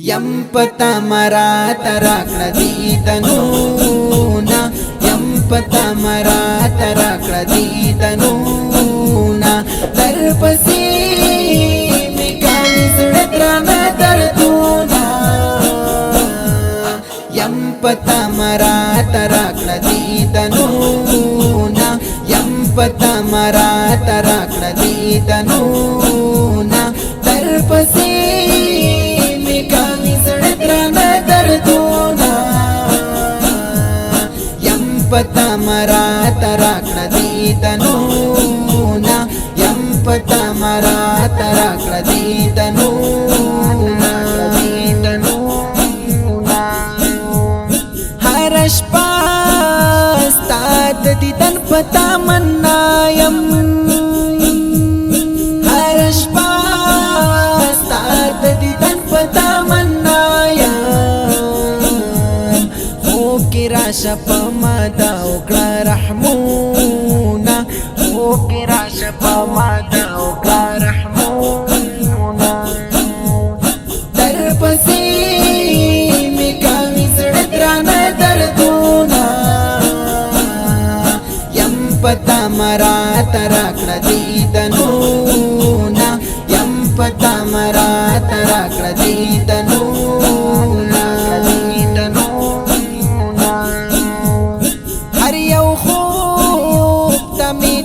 Yam pata marata rakla ditanuna, yam pata marata rakla ditanuna. Darpasi mikali sudrana darduna, yam pata marata rakla ditanuna, yam pata marata rakla ditanuna. Darpasi pata marata rakla ditanuna, yam pata marata rakla ditanuna. Harash pastad ditan pata manayam, harash pastad ditan pata manayam. Rasha pamada ukla rahmuna, oke rasha pamada ukla rahmuna. Darpasi mikami sudrana darduna, yam pata marata rakla ditanuna, yam pata marata rakla ditanuna.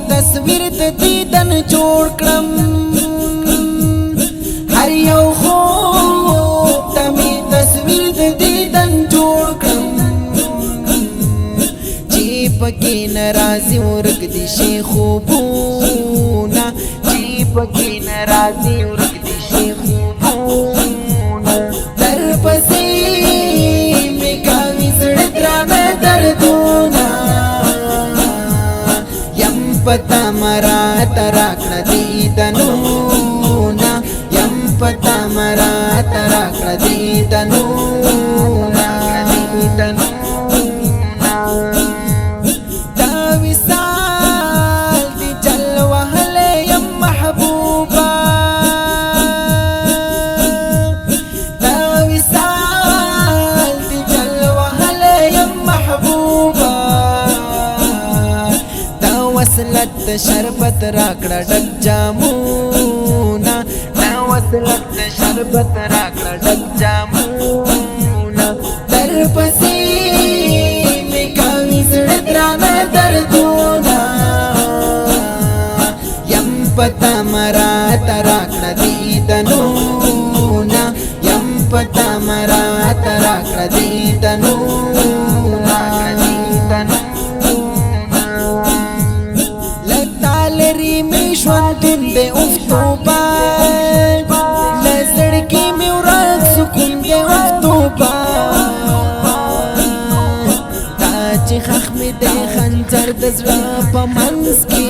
तस्वीर दीदन जोड़ क्रम हर यौ खूब तमी तस्वीर दीदन जोड़ क्रम जीप की नाराजी उर्ग दिशे खूबूना, जीप की नाराजी उर्ग दिशे खूबूना. दरपसी मिकामी सुड़त्राना दर्दूना, pata marata rakla ditanuna, yam pata marata rakla ditanuna. Da wisal di jalwa hale yam mahbuba, da wisal di jalwa hale yam mahbuba. वसलत शरबत राकड़ा डग जामुना, वसलत शरबत राकड़ा डग जामुना. दरपसी मिकामी सुड़त्राना दर्दूना, यम पता मराता राकड़ा दीतनूना, यम पता मराता राकड़ा दीतनूना. شوندن دے افتوبا لزڑکی میں ورد سکون دے افتوبا تاچ خخم دے خنجر دزرا پا منز کی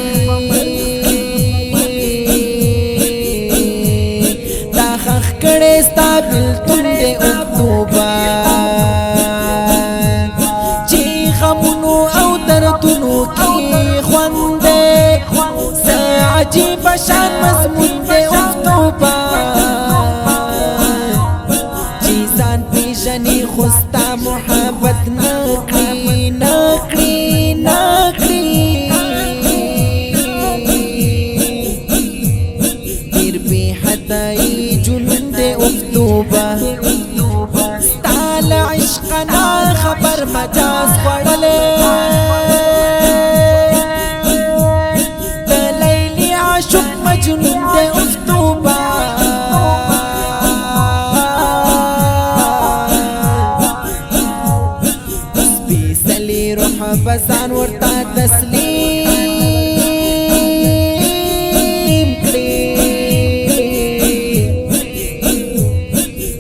تا خخ کڑے ستابل تن دے افتوبا چی خمونو او دردنو کی خوندے عجیب شان مضمون دے افتوبا چیزان پیشنی خستا محبت نکری نکری نکری. دیر بی حدائی جنون دے افتوبا ستال عشقنا خبر مجاز پڑلے مجنون دے افتوبا سپیڅلی روح بزان ورتا تسلیم کړي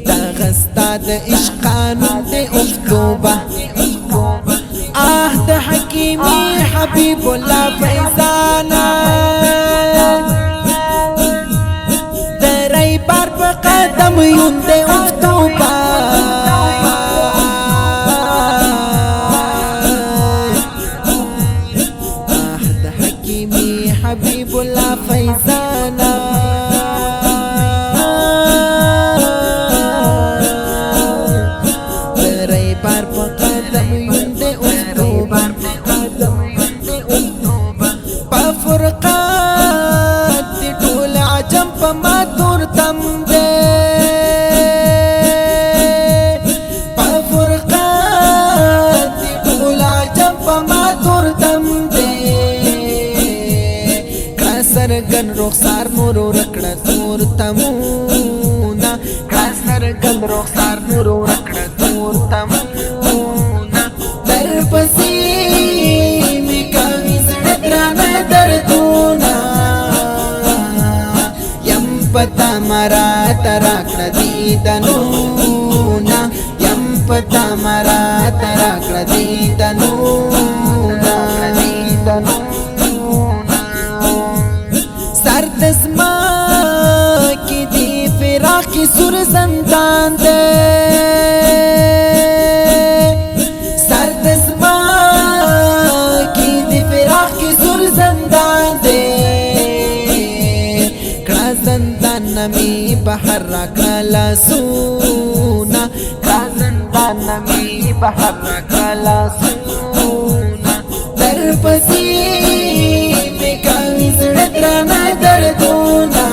دا غستا د عشق قانون دے افتوبا د حکیمی حبیب الله فیضانا درائی بار پا قدم یون دے افتوبا د حکیمی حبیب الله فیضانا تل رخسار نور ورکړه تور تمونه در پسې می کوي زړه درانه دردونه یم پتا مرا تراکړه دیدنونه یم پتا مرا تراکړه دیدنونه سرد زما کی دی فراق کی سر زندان دے سرد زما کی دی فراق کی سر زندان دے کڑا زندان نمی بحر رکھا لاسونا کڑا زندان نمی بحر رکھا لاسونا در پسی میں کاوی زڑ درانه دردونه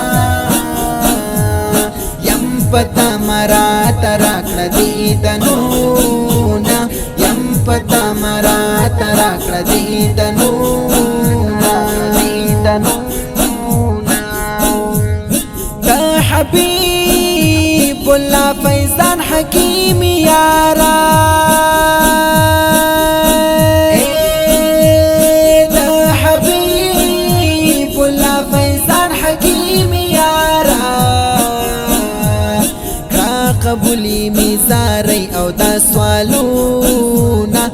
یم پتا مرا تراکړه دیدنونه یم پتا مرا تراکړه دیدنونه د حبیب الله فیضان حکیم یارا قبولی میزاری او دا سوالونا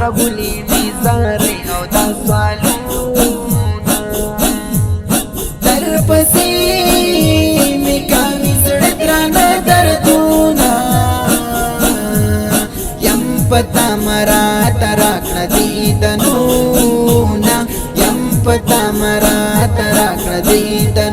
قبولی میزاری او دا سوالونا در پسی می کامی زړه درانه دردونا یم پتا مرا تراکړه دیدنونا یم پتا مرا تراکړه دیدنونا